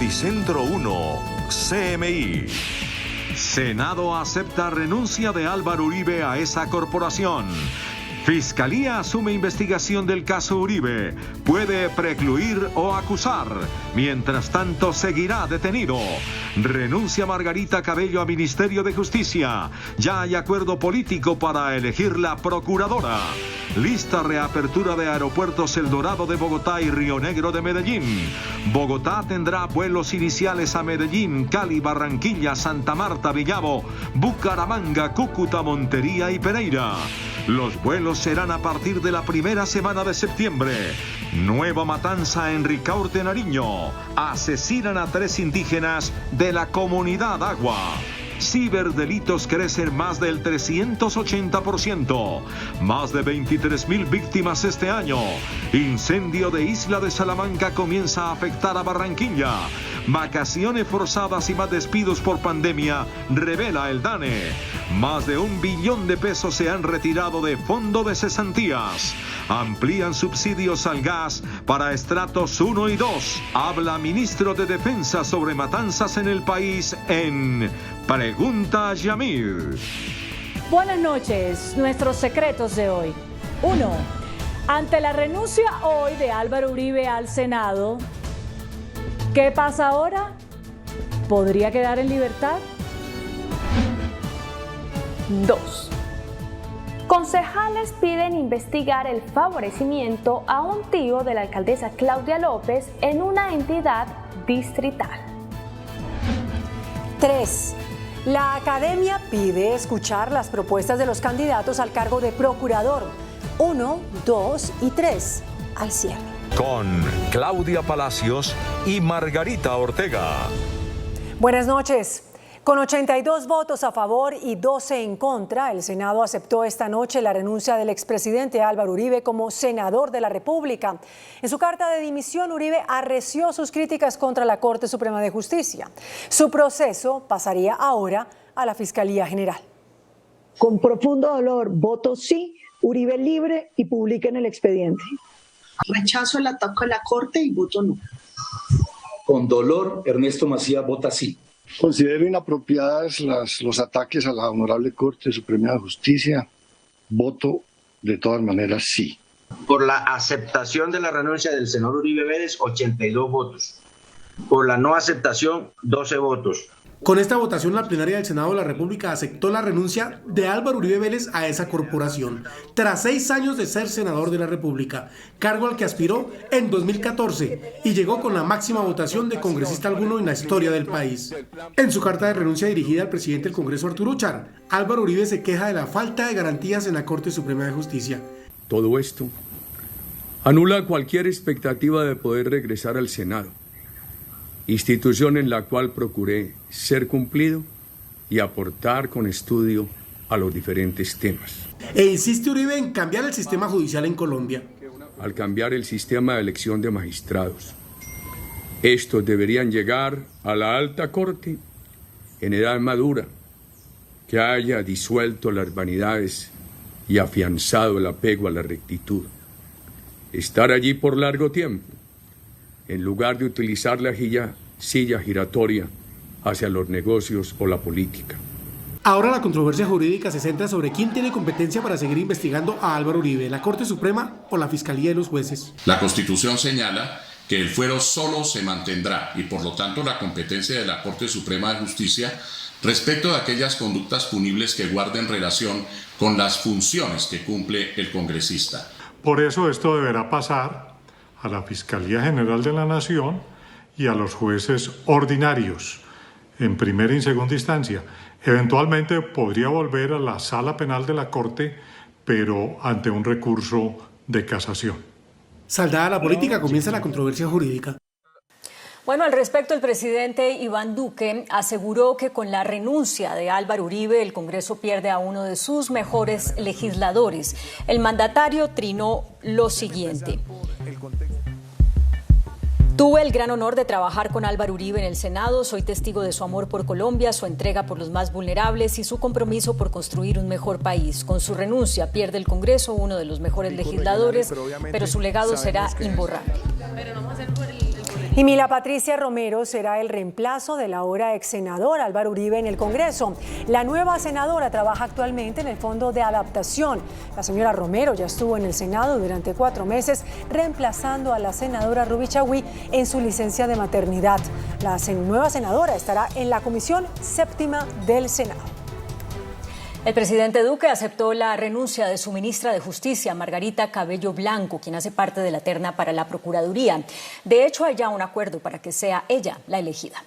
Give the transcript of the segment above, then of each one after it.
Noticentro 1, CMI. Senado acepta renuncia de Álvaro Uribe a esa corporación. Fiscalía asume investigación del caso Uribe. Puede precluir o acusar. Mientras tanto, seguirá detenido. Renuncia Margarita Cabello a Ministerio de Justicia. Ya hay acuerdo político para elegir la procuradora. Lista reapertura de aeropuertos El Dorado de Bogotá y Río Negro de Medellín. Bogotá tendrá vuelos iniciales a Medellín, Cali, Barranquilla, Santa Marta, Villavo, Bucaramanga, Cúcuta, Montería y Pereira. Los vuelos serán a partir de la primera semana de septiembre. Nueva matanza en Ricaurte, Nariño. Asesinan a 3 indígenas de la comunidad Agua. Ciberdelitos crecen más del 380%. Más de 23,000 víctimas este año. Incendio de Isla de Salamanca comienza a afectar a Barranquilla. Vacaciones forzadas y más despidos por pandemia, revela el DANE. Más de 1 billón de pesos se han retirado de fondo de cesantías. Amplían subsidios al gas para estratos 1 y 2. Habla ministro de Defensa sobre matanzas en el país en Pregunta Yamil. Buenas noches. Nuestros secretos de hoy. 1. Ante la renuncia hoy de Álvaro Uribe al Senado, ¿qué pasa ahora? ¿Podría quedar en libertad? 2. Concejales piden investigar el favorecimiento a un tío de la alcaldesa Claudia López en una entidad distrital. 3. La academia pide escuchar las propuestas de los candidatos al cargo de procurador 1, 2 y 3 al cierre. Con Claudia Palacios y Margarita Ortega. Buenas noches. Con 82 votos a favor y 12 en contra, el Senado aceptó esta noche la renuncia del expresidente Álvaro Uribe como senador de la República. En su carta de dimisión, Uribe arreció sus críticas contra la Corte Suprema de Justicia. Su proceso pasaría ahora a la Fiscalía General. Con profundo dolor, voto sí, Uribe libre y publiquen el expediente. Rechazo el ataque a la Corte y voto no. Con dolor, Ernesto Macías vota sí. Considero inapropiadas los ataques a la Honorable Corte Suprema de Justicia. Voto de todas maneras sí. Por la aceptación de la renuncia del senador Uribe Vélez, 82 votos. Por la no aceptación, 12 votos. Con esta votación, la plenaria del Senado de la República aceptó la renuncia de Álvaro Uribe Vélez a esa corporación, tras 6 años de ser senador de la República, cargo al que aspiró en 2014 y llegó con la máxima votación de congresista alguno en la historia del país. En su carta de renuncia dirigida al presidente del Congreso, Arturo Char, Álvaro Uribe se queja de la falta de garantías en la Corte Suprema de Justicia. Todo esto anula cualquier expectativa de poder regresar al Senado, institución en la cual procuré ser cumplido y aportar con estudio a los diferentes temas. E insiste Uribe en cambiar el sistema judicial en Colombia. Al cambiar el sistema de elección de magistrados, estos deberían llegar a la alta corte en edad madura, que haya disuelto las vanidades y afianzado el apego a la rectitud. Estar allí por largo tiempo, en lugar de utilizar la silla giratoria hacia los negocios o la política. Ahora la controversia jurídica se centra sobre quién tiene competencia para seguir investigando a Álvaro Uribe, la Corte Suprema o la Fiscalía de los Jueces. La Constitución señala que el fuero solo se mantendrá y por lo tanto la competencia de la Corte Suprema de Justicia respecto de aquellas conductas punibles que guarden relación con las funciones que cumple el congresista. Por eso esto deberá pasar a la Fiscalía General de la Nación y a los jueces ordinarios en primera y segunda instancia. Eventualmente podría volver a la Sala Penal de la Corte, pero ante un recurso de casación. Saldada la política, comienza la controversia jurídica. Bueno, al respecto, el presidente Iván Duque aseguró que con la renuncia de Álvaro Uribe, el Congreso pierde a uno de sus mejores legisladores. El mandatario trinó lo siguiente: tuve el gran honor de trabajar con Álvaro Uribe en el Senado, soy testigo de su amor por Colombia, su entrega por los más vulnerables y su compromiso por construir un mejor país. Con su renuncia pierde el Congreso uno de los mejores legisladores, pero su legado será imborrable. Y Mila Patricia Romero será el reemplazo de la ahora ex senador Álvaro Uribe en el Congreso. La nueva senadora trabaja actualmente en el Fondo de Adaptación. La señora Romero ya estuvo en el Senado durante 4 meses, reemplazando a la senadora Ruby Chaui en su licencia de maternidad. La nueva senadora estará en la Comisión Séptima del Senado. El presidente Duque aceptó la renuncia de su ministra de Justicia, Margarita Cabello Blanco, quien hace parte de la terna para la Procuraduría. De hecho, hay ya un acuerdo para que sea ella la elegida.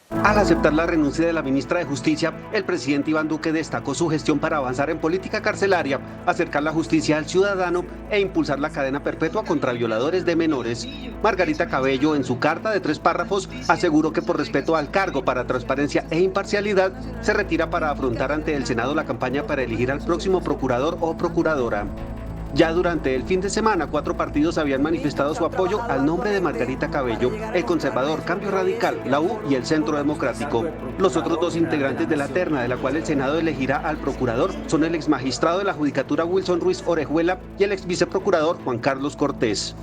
Al aceptar la renuncia de la ministra de Justicia, el presidente Iván Duque destacó su gestión para avanzar en política carcelaria, acercar la justicia al ciudadano e impulsar la cadena perpetua contra violadores de menores. Margarita Cabello, en su carta de 3 párrafos, aseguró que por respeto al cargo para transparencia e imparcialidad, se retira para afrontar ante el Senado la campaña para elegir al próximo procurador o procuradora. Ya durante el fin de semana, 4 partidos habían manifestado su apoyo al nombre de Margarita Cabello: el conservador Cambio Radical, la U y el Centro Democrático. Los otros 2 integrantes de la terna, de la cual el Senado elegirá al procurador, son el exmagistrado de la Judicatura Wilson Ruiz Orejuela y el exviceprocurador Juan Carlos Cortés.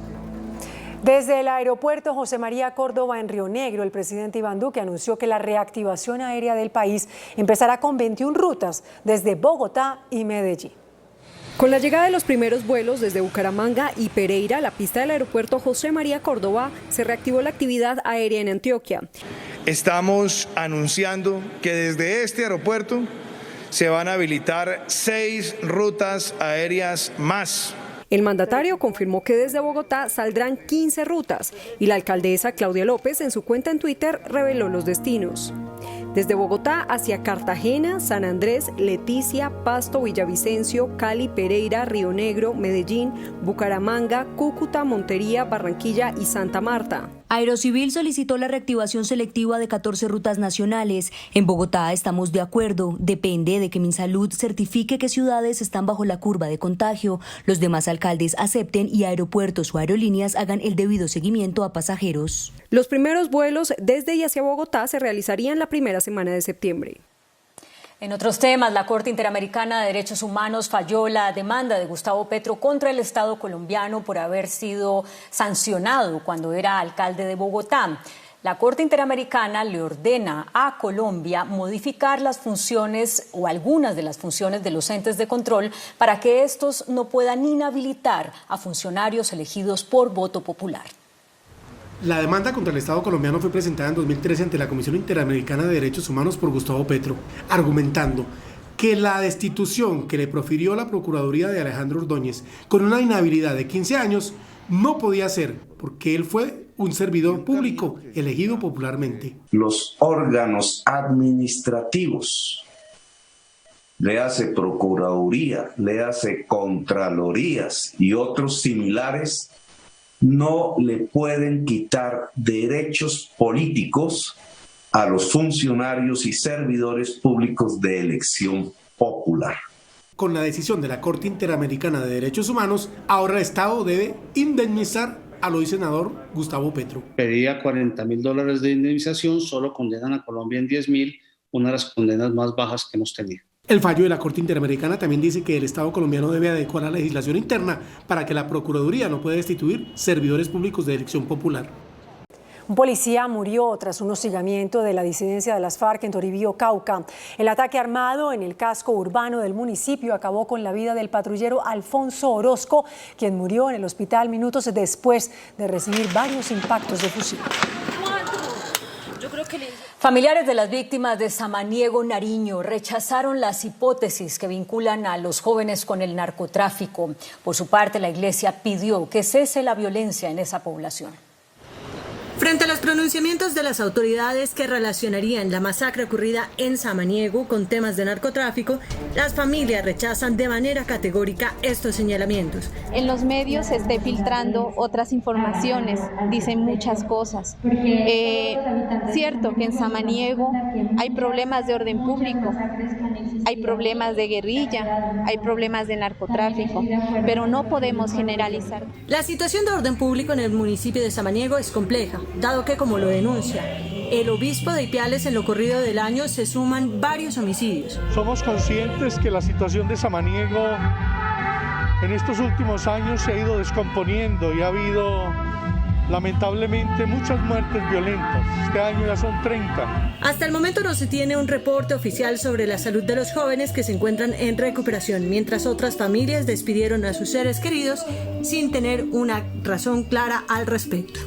Desde el aeropuerto José María Córdoba en Río Negro, el presidente Iván Duque anunció que la reactivación aérea del país empezará con 21 rutas desde Bogotá y Medellín. Con la llegada de los primeros vuelos desde Bucaramanga y Pereira, la pista del aeropuerto José María Córdoba, se reactivó la actividad aérea en Antioquia. Estamos anunciando que desde este aeropuerto se van a habilitar 6 rutas aéreas más. El mandatario confirmó que desde Bogotá saldrán 15 rutas y la alcaldesa Claudia López en su cuenta en Twitter reveló los destinos. Desde Bogotá hacia Cartagena, San Andrés, Leticia, Pasto, Villavicencio, Cali, Pereira, Río Negro, Medellín, Bucaramanga, Cúcuta, Montería, Barranquilla y Santa Marta. Aerocivil solicitó la reactivación selectiva de 14 rutas nacionales. En Bogotá estamos de acuerdo. Depende de que Minsalud certifique que ciudades están bajo la curva de contagio. Los demás alcaldes acepten y aeropuertos o aerolíneas hagan el debido seguimiento a pasajeros. Los primeros vuelos desde y hacia Bogotá se realizarían la primera semana de septiembre. En otros temas, la Corte Interamericana de Derechos Humanos falló la demanda de Gustavo Petro contra el Estado colombiano por haber sido sancionado cuando era alcalde de Bogotá. La Corte Interamericana le ordena a Colombia modificar las funciones o algunas de las funciones de los entes de control para que estos no puedan inhabilitar a funcionarios elegidos por voto popular. La demanda contra el Estado colombiano fue presentada en 2013 ante la Comisión Interamericana de Derechos Humanos por Gustavo Petro, argumentando que la destitución que le profirió la Procuraduría de Alejandro Ordóñez con una inhabilidad de 15 años no podía ser, porque él fue un servidor público elegido popularmente. Los órganos administrativos, le hace Procuraduría, le hace Contralorías y otros similares, no le pueden quitar derechos políticos a los funcionarios y servidores públicos de elección popular. Con la decisión de la Corte Interamericana de Derechos Humanos, ahora el Estado debe indemnizar al hoy senador Gustavo Petro. Pedía $40.000 de indemnización, solo condenan a Colombia en 10.000, una de las condenas más bajas que hemos tenido. El fallo de la Corte Interamericana también dice que el Estado colombiano debe adecuar la legislación interna para que la Procuraduría no pueda destituir servidores públicos de elección popular. Un policía murió tras un hostigamiento de la disidencia de las FARC en Toribío, Cauca. El ataque armado en el casco urbano del municipio acabó con la vida del patrullero Alfonso Orozco, quien murió en el hospital minutos después de recibir varios impactos de fusil. Familiares de las víctimas de Samaniego, Nariño, rechazaron las hipótesis que vinculan a los jóvenes con el narcotráfico. Por su parte, la Iglesia pidió que cese la violencia en esa población. Frente a los pronunciamientos de las autoridades que relacionarían la masacre ocurrida en Samaniego con temas de narcotráfico, las familias rechazan de manera categórica estos señalamientos. En los medios se esté filtrando otras informaciones, dicen muchas cosas. Cierto que en Samaniego hay problemas de orden público, hay problemas de guerrilla, hay problemas de narcotráfico, pero no podemos generalizar. La situación de orden público en el municipio de Samaniego es compleja, dado que, como lo denuncia el obispo de Ipiales, en lo corrido del año se suman varios homicidios. Somos conscientes que la situación de Samaniego en estos últimos años se ha ido descomponiendo y ha habido lamentablemente muchas muertes violentas. Este año ya son 30. Hasta el momento no se tiene un reporte oficial sobre la salud de los jóvenes que se encuentran en recuperación, mientras otras familias despidieron a sus seres queridos sin tener una razón clara al respecto.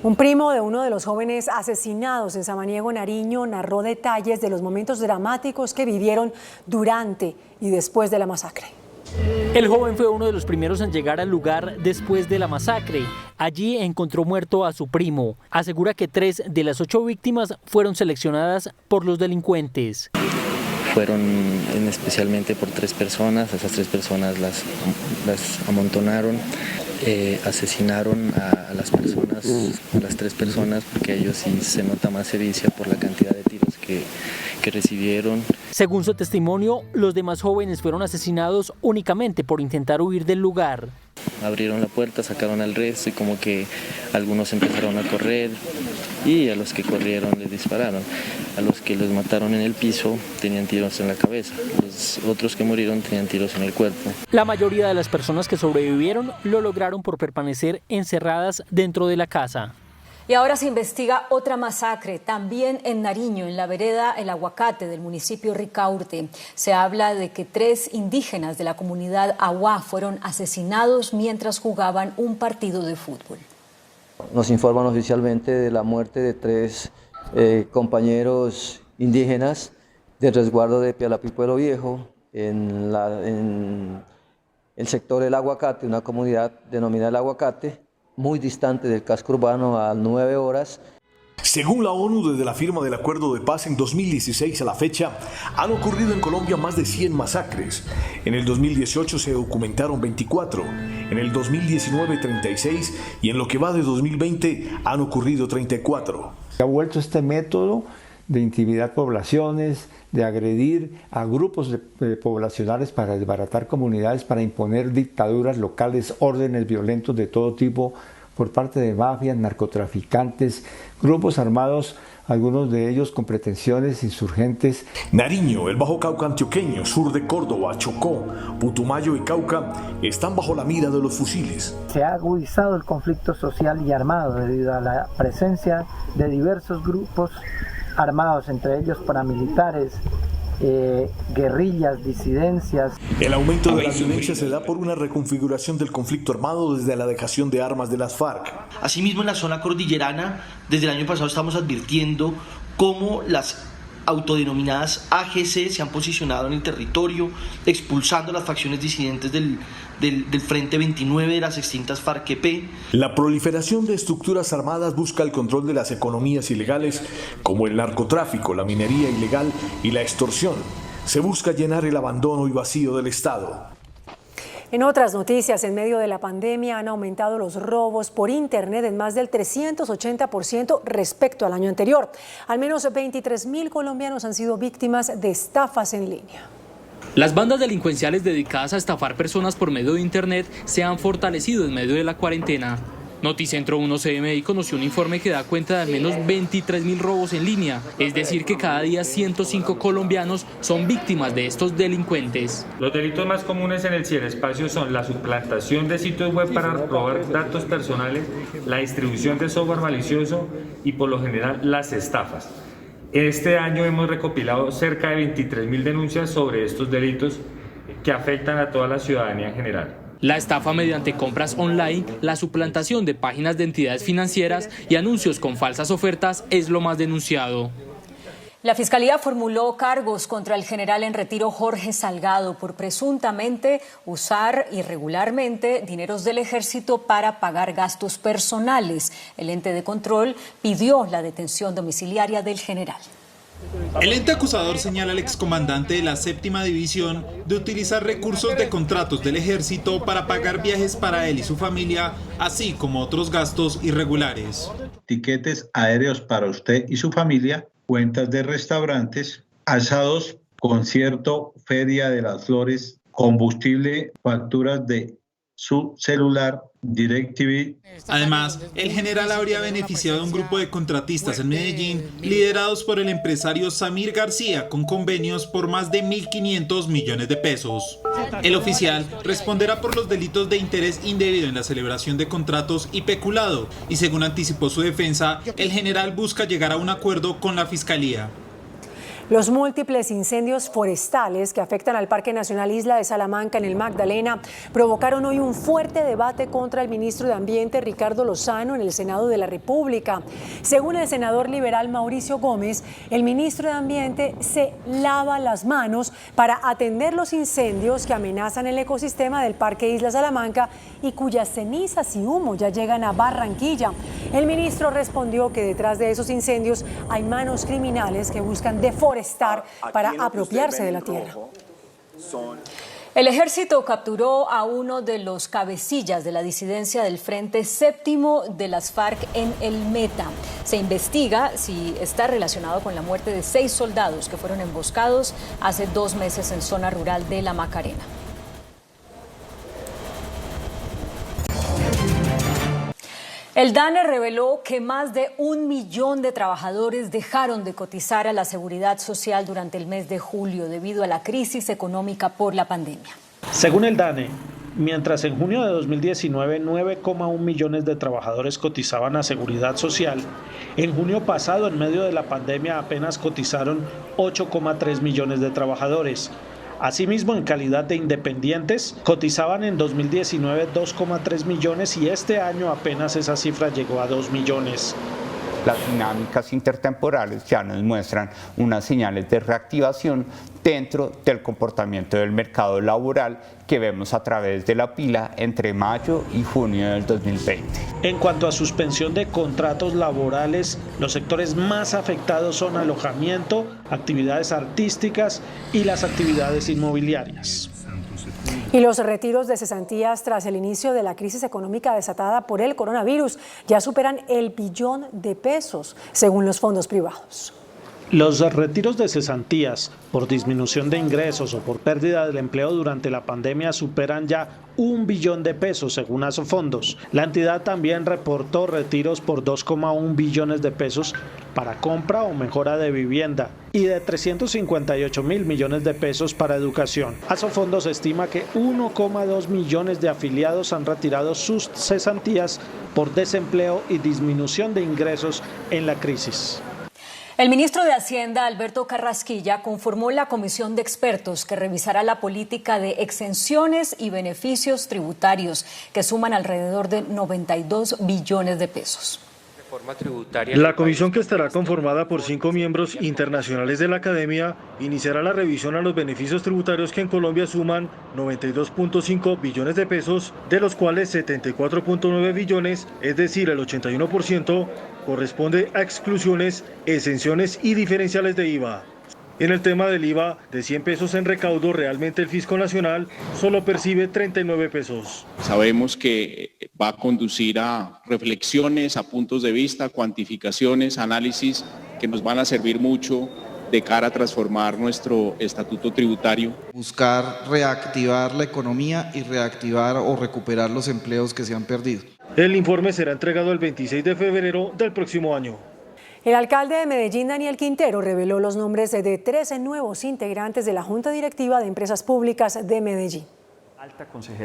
Un primo de uno de los jóvenes asesinados en Samaniego, Nariño, narró detalles de los momentos dramáticos que vivieron durante y después de la masacre. El joven fue uno de los primeros en llegar al lugar después de la masacre. Allí encontró muerto a su primo. Asegura que 3 de las 8 víctimas fueron seleccionadas por los delincuentes. Fueron especialmente por 3 personas. Esas 3 personas las amontonaron, asesinaron a las personas, a las 3 personas, porque ellos sí se nota más sevicia por la cantidad de tiros que recibieron. Según su testimonio, los demás jóvenes fueron asesinados únicamente por intentar huir del lugar. Abrieron la puerta, sacaron al resto y como que algunos empezaron a correr y a los que corrieron les dispararon. A los que los mataron en el piso tenían tiros en la cabeza. Los otros que murieron tenían tiros en el cuerpo. La mayoría de las personas que sobrevivieron lo lograron por permanecer encerradas dentro de la casa. Y ahora se investiga otra masacre, también en Nariño, en la vereda El Aguacate del municipio Ricaurte. Se habla de que 3 indígenas de la comunidad Aguá fueron asesinados mientras jugaban un partido de fútbol. Nos informan oficialmente de la muerte de 3 compañeros indígenas del resguardo de Pialapí Pueblo Viejo en el sector El Aguacate, una comunidad denominada El Aguacate, muy distante del casco urbano, a 9 horas. Según la ONU, desde la firma del Acuerdo de Paz en 2016 a la fecha, han ocurrido en Colombia más de 100 masacres. En el 2018 se documentaron 24, en el 2019 36 y en lo que va de 2020 han ocurrido 34. Se ha vuelto este método de intimidar poblaciones, de agredir a grupos poblacionales para desbaratar comunidades, para imponer dictaduras locales, órdenes violentos de todo tipo por parte de mafias, narcotraficantes, grupos armados, algunos de ellos con pretensiones insurgentes. Nariño, el Bajo Cauca antioqueño, sur de Córdoba, Chocó, Putumayo y Cauca están bajo la mira de los fusiles. Se ha agudizado el conflicto social y armado debido a la presencia de diversos grupos armados, entre ellos paramilitares, guerrillas, disidencias. El aumento de la violencia se da por una reconfiguración del conflicto armado desde la dejación de armas de las FARC. Asimismo, en la zona cordillerana, desde el año pasado estamos advirtiendo cómo las autodenominadas AGC se han posicionado en el territorio, expulsando las facciones disidentes del Frente 29 de las extintas FARC-EP. La proliferación de estructuras armadas busca el control de las economías ilegales, como el narcotráfico, la minería ilegal y la extorsión. Se busca llenar el abandono y vacío del Estado. En otras noticias, en medio de la pandemia han aumentado los robos por Internet en más del 380% respecto al año anterior. Al menos 23.000 colombianos han sido víctimas de estafas en línea. Las bandas delincuenciales dedicadas a estafar personas por medio de Internet se han fortalecido en medio de la cuarentena. Noticentro 1 CMI conoció un informe que da cuenta de al menos 23.000 robos en línea, es decir que cada día 105 colombianos son víctimas de estos delincuentes. Los delitos más comunes en el ciberespacio son la suplantación de sitios web para robar datos personales, la distribución de software malicioso y por lo general las estafas. Este año hemos recopilado cerca de 23.000 denuncias sobre estos delitos que afectan a toda la ciudadanía en general. La estafa mediante compras online, la suplantación de páginas de entidades financieras y anuncios con falsas ofertas es lo más denunciado. La Fiscalía formuló cargos contra el general en retiro Jorge Salgado por presuntamente usar irregularmente dineros del Ejército para pagar gastos personales. El ente de control pidió la detención domiciliaria del general. El ente acusador señala al excomandante de la 7ª División de utilizar recursos de contratos del Ejército para pagar viajes para él y su familia, así como otros gastos irregulares. Tiquetes aéreos para usted y su familia, cuentas de restaurantes, asados, concierto, feria de las flores, combustible, facturas de su celular, DirecTV. Además, el general habría beneficiado a un grupo de contratistas en Medellín, liderados por el empresario Samir García, con convenios por más de 1.500 millones de pesos. El oficial responderá por los delitos de interés indebido en la celebración de contratos y peculado, y según anticipó su defensa, el general busca llegar a un acuerdo con la Fiscalía. Los múltiples incendios forestales que afectan al Parque Nacional Isla de Salamanca en el Magdalena provocaron hoy un fuerte debate contra el ministro de Ambiente, Ricardo Lozano, en el Senado de la República. Según el senador liberal Mauricio Gómez, el ministro de Ambiente se lava las manos para atender los incendios que amenazan el ecosistema del Parque Isla Salamanca y cuyas cenizas y humo ya llegan a Barranquilla. El ministro respondió que detrás de esos incendios hay manos criminales que buscan deforestar para apropiarse de la tierra. El ejército capturó a uno de los cabecillas de la disidencia del Frente Séptimo de las FARC en el Meta. Se investiga si está relacionado con la muerte de 6 soldados que fueron emboscados hace 2 meses en zona rural de La Macarena. El DANE reveló que más de 1 millón de trabajadores dejaron de cotizar a la Seguridad Social durante el mes de julio debido a la crisis económica por la pandemia. Según el DANE, mientras en junio de 2019 9,1 millones de trabajadores cotizaban a Seguridad Social, en junio pasado, en medio de la pandemia, apenas cotizaron 8,3 millones de trabajadores. Asimismo, en calidad de independientes, cotizaban en 2019 2,3 millones y este año apenas esa cifra llegó a 2 millones. Las dinámicas intertemporales ya nos muestran unas señales de reactivación dentro del comportamiento del mercado laboral que vemos a través de la pila entre mayo y junio del 2020. En cuanto a suspensión de contratos laborales, los sectores más afectados son alojamiento, actividades artísticas y las actividades inmobiliarias. Y los retiros de cesantías tras el inicio de la crisis económica desatada por el coronavirus ya superan el billón de pesos, según los fondos privados. Los retiros de cesantías por disminución de ingresos o por pérdida del empleo durante la pandemia superan ya 1 billón de pesos, según Asofondos. La entidad también reportó retiros por 2,1 billones de pesos para compra o mejora de vivienda y de 358 mil millones de pesos para educación. Asofondos estima que 1,2 millones de afiliados han retirado sus cesantías por desempleo y disminución de ingresos en la crisis. El ministro de Hacienda, Alberto Carrasquilla, conformó la comisión de expertos que revisará la política de exenciones y beneficios tributarios que suman alrededor de 92 billones de pesos. La comisión, que estará conformada por 5 miembros internacionales de la academia, iniciará la revisión a los beneficios tributarios que en Colombia suman 92.5 billones de pesos, de los cuales 74.9 billones, es decir, el 81%, corresponde a exclusiones, exenciones y diferenciales de IVA. En el tema del IVA, de 100 pesos en recaudo, realmente el Fisco Nacional solo percibe 39 pesos. Sabemos que va a conducir a reflexiones, a puntos de vista, cuantificaciones, análisis que nos van a servir mucho de cara a transformar nuestro estatuto tributario. Buscar reactivar la economía y reactivar o recuperar los empleos que se han perdido. El informe será entregado el 26 de febrero del próximo año. El alcalde de Medellín, Daniel Quintero, reveló los nombres de 13 nuevos integrantes de la Junta Directiva de Empresas Públicas de Medellín.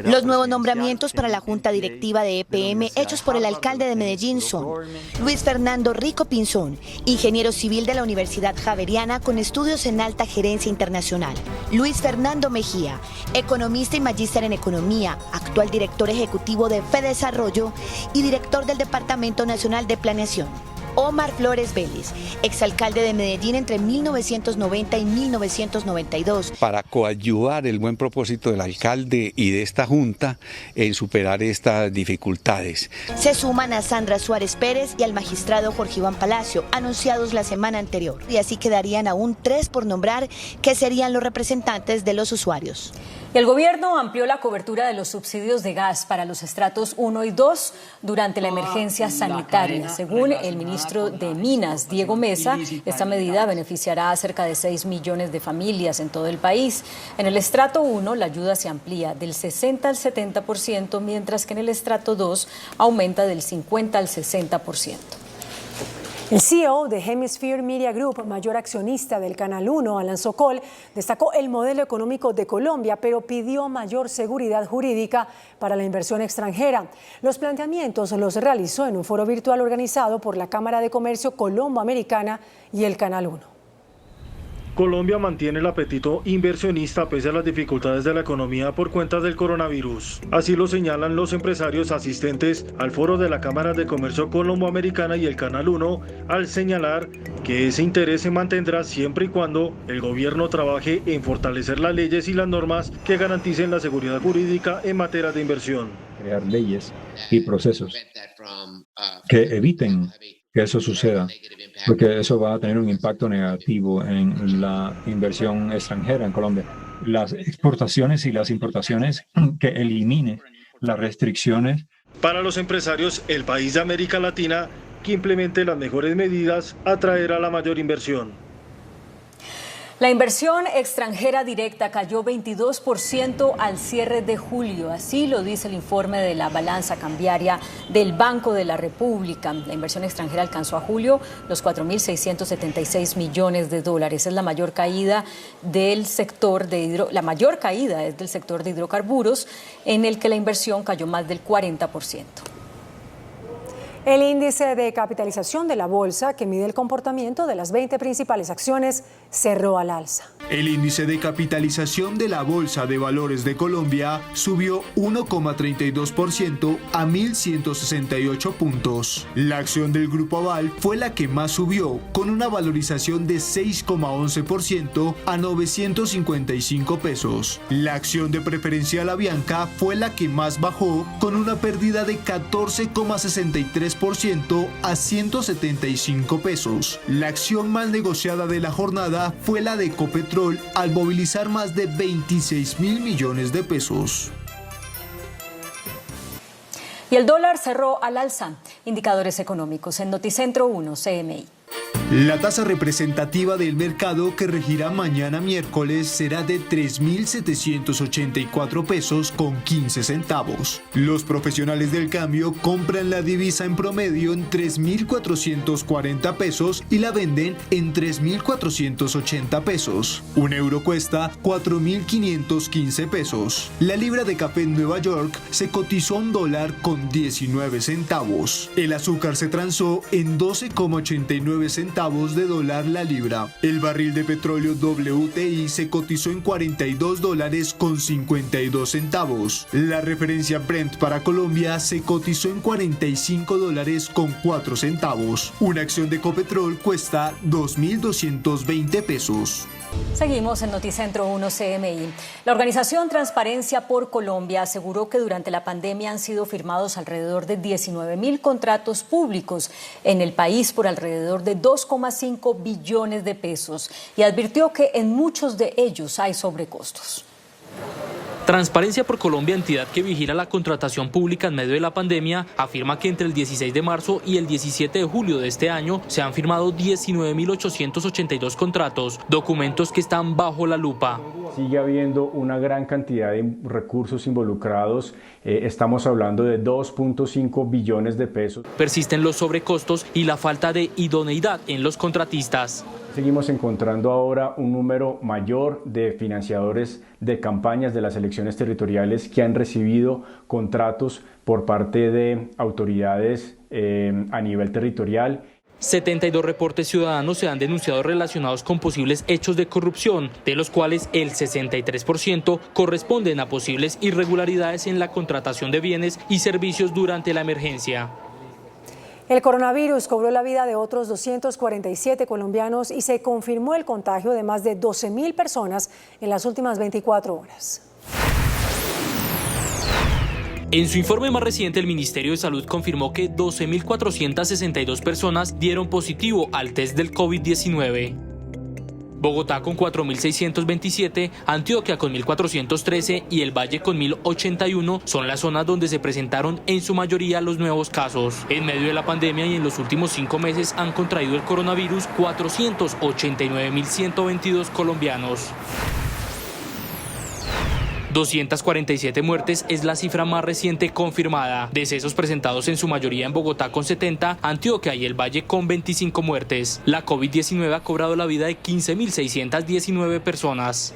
Los nuevos nombramientos para la Junta Directiva de EPM hechos por el alcalde de Medellín son Luis Fernando Rico Pinzón, ingeniero civil de la Universidad Javeriana con estudios en alta gerencia internacional. Luis Fernando Mejía, economista y magíster en economía, actual director ejecutivo de FEDesarrollo y director del Departamento Nacional de Planeación. Omar Flores Vélez, exalcalde de Medellín entre 1990 y 1992. Para coadyuvar el buen propósito del alcalde y de esta junta en superar estas dificultades. Se suman a Sandra Suárez Pérez y al magistrado Jorge Iván Palacio, anunciados la semana anterior. Y así quedarían aún 3 por nombrar, que serían los representantes de los usuarios. Y el gobierno amplió la cobertura de los subsidios de gas para los estratos 1 y 2 durante la emergencia sanitaria. Según el ministro de Minas, Diego Mesa, esta medida beneficiará a cerca de 6 millones de familias en todo el país. En el estrato 1, la ayuda se amplía del 60 al 70%, mientras que en el estrato 2 aumenta del 50 al 60%. El CEO de Hemisphere Media Group, mayor accionista del Canal 1, Alan Sokol, destacó el modelo económico de Colombia, pero pidió mayor seguridad jurídica para la inversión extranjera. Los planteamientos los realizó en un foro virtual organizado por la Cámara de Comercio Colombo-Americana y el Canal 1. Colombia mantiene el apetito inversionista pese a las dificultades de la economía por cuenta del coronavirus. Así lo señalan los empresarios asistentes al foro de la Cámara de Comercio Colombo-Americana y el Canal 1, al señalar que ese interés se mantendrá siempre y cuando el gobierno trabaje en fortalecer las leyes y las normas que garanticen la seguridad jurídica en materia de inversión. Crear leyes y procesos que eviten que eso suceda, porque eso va a tener un impacto negativo en la inversión extranjera en Colombia. Las exportaciones y las importaciones, que elimine las restricciones. Para los empresarios, el país de América Latina que implemente las mejores medidas atraerá la mayor inversión. La inversión extranjera directa cayó 22% al cierre de julio, así lo dice el informe de la balanza cambiaria del Banco de la República. La inversión extranjera alcanzó a julio los 4.676 millones de dólares. Es la mayor caída del sector la mayor caída es del sector de hidrocarburos, en el que la inversión cayó más del 40%. El índice de capitalización de la bolsa, que mide el comportamiento de las 20 principales acciones, cerró al alza. El índice de capitalización de la Bolsa de Valores de Colombia subió 1,32% a 1.168 puntos. La acción del Grupo Aval fue la que más subió, con una valorización de 6,11% a 955 pesos. La acción de Preferencial Avianca fue la que más bajó, con una pérdida de 14,63% a 175 pesos. La acción más negociada de la jornada fue la de Ecopetrol, al movilizar más de 26.000 millones de pesos. Y el dólar cerró al alza. Indicadores económicos en Noticentro 1 CMI. La tasa representativa del mercado que regirá mañana miércoles será de 3.784 pesos con 15 centavos. Los profesionales del cambio compran la divisa en promedio en 3.440 pesos y la venden en 3.480 pesos. Un euro cuesta 4.515 pesos. La libra de café en Nueva York se cotizó a $1 con 19 centavos. El azúcar se transó en 12,89 centavos de dólar la libra. El barril de petróleo WTI se cotizó en $42 con 52 centavos. La referencia Brent para Colombia se cotizó en $45 con 4 centavos. Una acción de Ecopetrol cuesta 2.220 pesos. Seguimos en Noticentro 1 CMI. La organización Transparencia por Colombia aseguró que durante la pandemia han sido firmados alrededor de 19.000 contratos públicos en el país por alrededor de 2,5 billones de pesos y advirtió que en muchos de ellos hay sobrecostos. Transparencia por Colombia, entidad que vigila la contratación pública en medio de la pandemia, afirma que entre el 16 de marzo y el 17 de julio de este año se han firmado 19.882 contratos, documentos que están bajo la lupa. Sigue habiendo una gran cantidad de recursos involucrados, estamos hablando de 2.5 billones de pesos. Persisten los sobrecostos y la falta de idoneidad en los contratistas. Seguimos encontrando ahora un número mayor de financiadores de campañas de las elecciones territoriales que han recibido contratos por parte de autoridades a nivel territorial. 72 reportes ciudadanos se han denunciado relacionados con posibles hechos de corrupción, de los cuales el 63% corresponden a posibles irregularidades en la contratación de bienes y servicios durante la emergencia. El coronavirus cobró la vida de otros 247 colombianos y se confirmó el contagio de más de 12.000 personas en las últimas 24 horas. En su informe más reciente, el Ministerio de Salud confirmó que 12.462 personas dieron positivo al test del COVID-19. Bogotá con 4.627, Antioquia con 1.413 y el Valle con 1.081 son las zonas donde se presentaron en su mayoría los nuevos casos. En medio de la pandemia y en los últimos 5 meses han contraído el coronavirus 489.122 colombianos. 247 muertes es la cifra más reciente confirmada. Decesos presentados en su mayoría en Bogotá con 70, Antioquia y el Valle con 25 muertes. La COVID-19 ha cobrado la vida de 15.619 personas.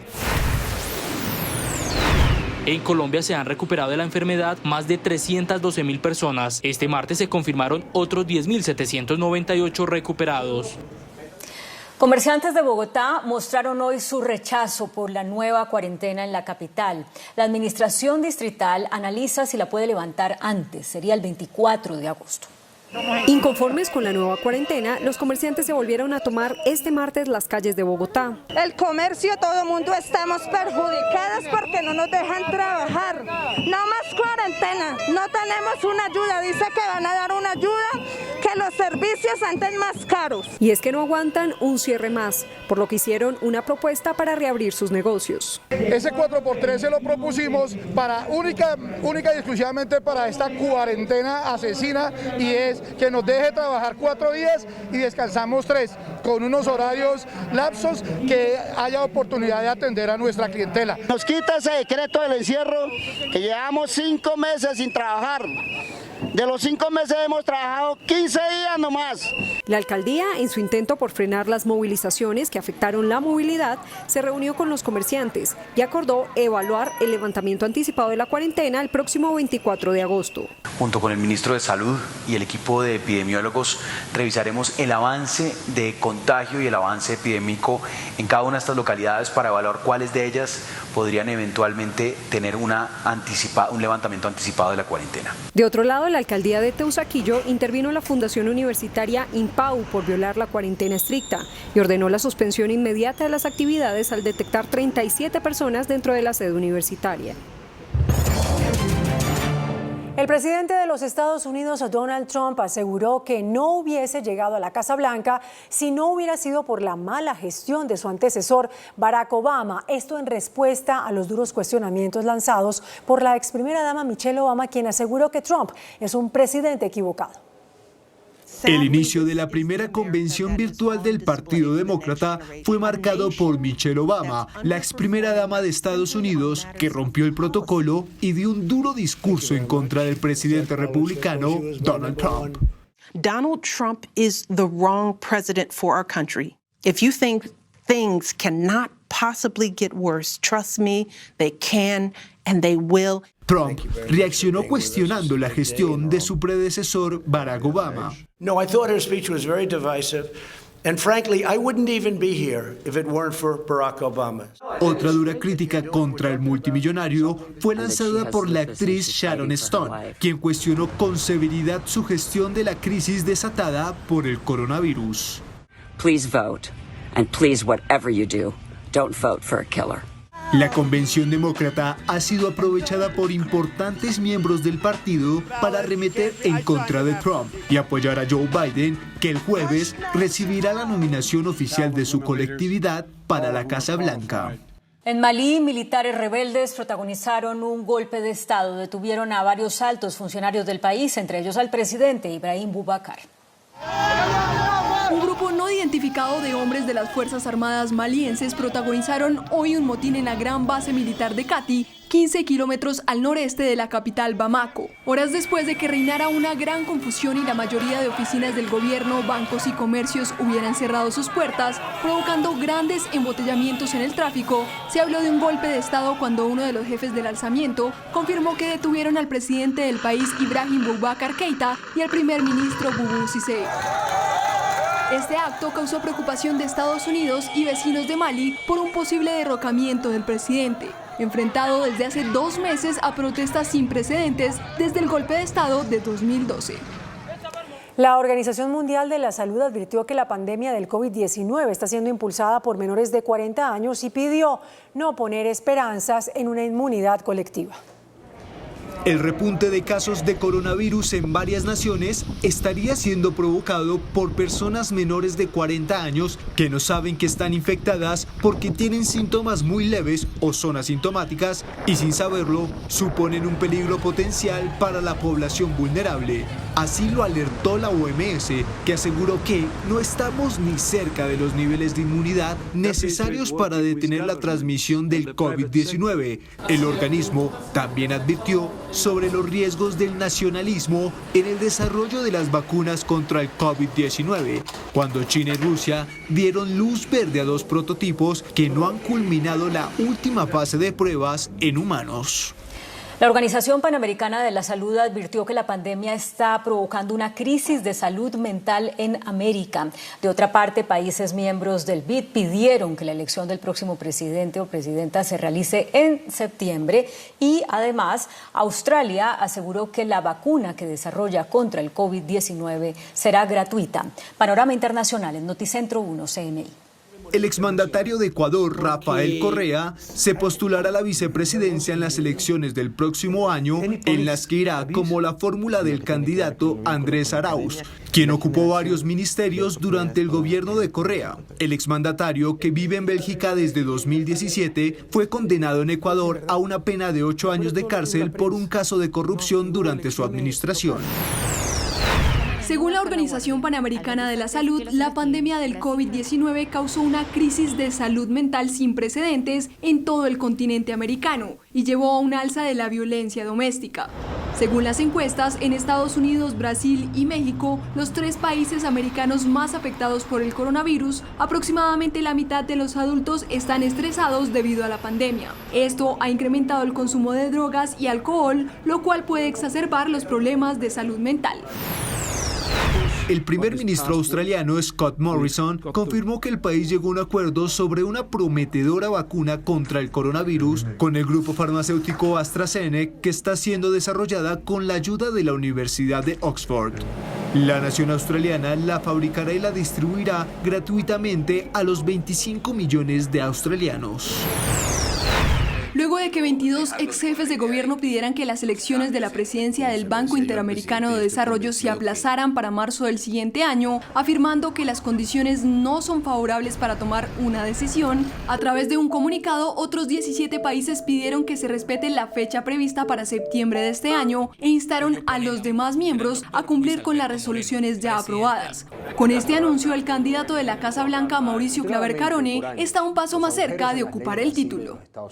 En Colombia se han recuperado de la enfermedad más de 312.000 personas. Este martes se confirmaron otros 10.798 recuperados. Comerciantes de Bogotá mostraron hoy su rechazo por la nueva cuarentena en la capital. La administración distrital analiza si la puede levantar antes, sería el 24 de agosto. Inconformes con la nueva cuarentena, los comerciantes se volvieron a tomar este martes las calles de Bogotá. El comercio, todo el mundo estamos perjudicados porque no nos dejan trabajar. No más cuarentena, no tenemos una ayuda. Dice que van a dar una ayuda, que los servicios antes más caros. Y es que no aguantan un cierre más, por lo que hicieron una propuesta para reabrir sus negocios. Ese 4x3 se lo propusimos para única y exclusivamente para esta cuarentena asesina, y es que nos deje trabajar 4 días y descansamos 3, con unos horarios lapsos que haya oportunidad de atender a nuestra clientela. Nos quita ese decreto del encierro, que llevamos 5 meses sin trabajar. De los 5 meses hemos trabajado 15 días nomás. La alcaldía, en su intento por frenar las movilizaciones que afectaron la movilidad, se reunió con los comerciantes y acordó evaluar el levantamiento anticipado de la cuarentena el próximo 24 de agosto. Junto con el ministro de Salud y el equipo de epidemiólogos, revisaremos el avance de contagio y el avance epidémico en cada una de estas localidades para evaluar cuáles de ellas podrían eventualmente tener un levantamiento anticipado de la cuarentena. De otro lado, la alcaldía de Teusaquillo intervino en la Fundación Universitaria INPAU por violar la cuarentena estricta y ordenó la suspensión inmediata de las actividades al detectar 37 personas dentro de la sede universitaria. El presidente de los Estados Unidos, Donald Trump, aseguró que no hubiese llegado a la Casa Blanca si no hubiera sido por la mala gestión de su antecesor, Barack Obama. Esto en respuesta a los duros cuestionamientos lanzados por la ex primera dama Michelle Obama, quien aseguró que Trump es un presidente equivocado. El inicio de la primera convención virtual del Partido Demócrata fue marcado por Michelle Obama, la ex primera dama de Estados Unidos, que rompió el protocolo y dio un duro discurso en contra del presidente republicano Donald Trump. Donald Trump is the wrong president for our country. If you think things cannot possibly get worse, trust me, they can and they will. Trump reaccionó cuestionando la gestión de su predecesor Barack Obama. No, I thought her speech was very divisive, and frankly, I wouldn't even be here if it weren't for Barack Obama. Otra dura crítica contra el multimillonario fue lanzada por la actriz Sharon Stone, quien cuestionó con severidad su gestión de la crisis desatada por el coronavirus. Please vote, and please, whatever you do, don't vote for a killer. La convención demócrata ha sido aprovechada por importantes miembros del partido para arremeter en contra de Trump y apoyar a Joe Biden, que el jueves recibirá la nominación oficial de su colectividad para la Casa Blanca. En Malí, militares rebeldes protagonizaron un golpe de Estado. Detuvieron a varios altos funcionarios del país, entre ellos al presidente Ibrahim Boubacar. Un grupo no identificado de hombres de las Fuerzas Armadas malienses protagonizaron hoy un motín en la gran base militar de Kati, 15 kilómetros al noreste de la capital Bamako. Horas después de que reinara una gran confusión y la mayoría de oficinas del gobierno, bancos y comercios hubieran cerrado sus puertas, provocando grandes embotellamientos en el tráfico, se habló de un golpe de Estado cuando uno de los jefes del alzamiento confirmó que detuvieron al presidente del país, Ibrahim Boubacar Keïta, y al primer ministro Boubou Cissé. Este acto causó preocupación de Estados Unidos y vecinos de Mali por un posible derrocamiento del presidente, enfrentado desde hace 2 meses a protestas sin precedentes desde el golpe de Estado de 2012. La Organización Mundial de la Salud advirtió que la pandemia del COVID-19 está siendo impulsada por menores de 40 años y pidió no poner esperanzas en una inmunidad colectiva. El repunte de casos de coronavirus en varias naciones estaría siendo provocado por personas menores de 40 años que no saben que están infectadas porque tienen síntomas muy leves o son asintomáticas y sin saberlo suponen un peligro potencial para la población vulnerable. Así lo alertó la OMS, que aseguró que no estamos ni cerca de los niveles de inmunidad necesarios para detener la transmisión del COVID-19. El organismo también advirtió sobre los riesgos del nacionalismo en el desarrollo de las vacunas contra el COVID-19, cuando China y Rusia dieron luz verde a 2 prototipos que no han culminado la última fase de pruebas en humanos. La Organización Panamericana de la Salud advirtió que la pandemia está provocando una crisis de salud mental en América. De otra parte, países miembros del BID pidieron que la elección del próximo presidente o presidenta se realice en septiembre y además Australia aseguró que la vacuna que desarrolla contra el COVID-19 será gratuita. Panorama internacional en Noticentro 1 CMI. El exmandatario de Ecuador, Rafael Correa, se postulará a la vicepresidencia en las elecciones del próximo año, en las que irá como la fórmula del candidato Andrés Arauz, quien ocupó varios ministerios durante el gobierno de Correa. El exmandatario, que vive en Bélgica desde 2017, fue condenado en Ecuador a una pena de 8 años de cárcel por un caso de corrupción durante su administración. Según la Organización Panamericana de la Salud, la pandemia del COVID-19 causó una crisis de salud mental sin precedentes en todo el continente americano y llevó a un alza de la violencia doméstica. Según las encuestas, en Estados Unidos, Brasil y México, los 3 países americanos más afectados por el coronavirus, aproximadamente la mitad de los adultos están estresados debido a la pandemia. Esto ha incrementado el consumo de drogas y alcohol, lo cual puede exacerbar los problemas de salud mental. El primer ministro australiano Scott Morrison confirmó que el país llegó a un acuerdo sobre una prometedora vacuna contra el coronavirus con el grupo farmacéutico AstraZeneca, que está siendo desarrollada con la ayuda de la Universidad de Oxford. La nación australiana la fabricará y la distribuirá gratuitamente a los 25 millones de australianos. Luego de que 22 ex jefes de gobierno pidieran que las elecciones de la presidencia del Banco Interamericano de Desarrollo se aplazaran para marzo del siguiente año, afirmando que las condiciones no son favorables para tomar una decisión, a través de un comunicado, otros 17 países pidieron que se respete la fecha prevista para septiembre de este año e instaron a los demás miembros a cumplir con las resoluciones ya aprobadas. Con este anuncio, el candidato de la Casa Blanca, Mauricio Claver Carone, está un paso más cerca de ocupar el título.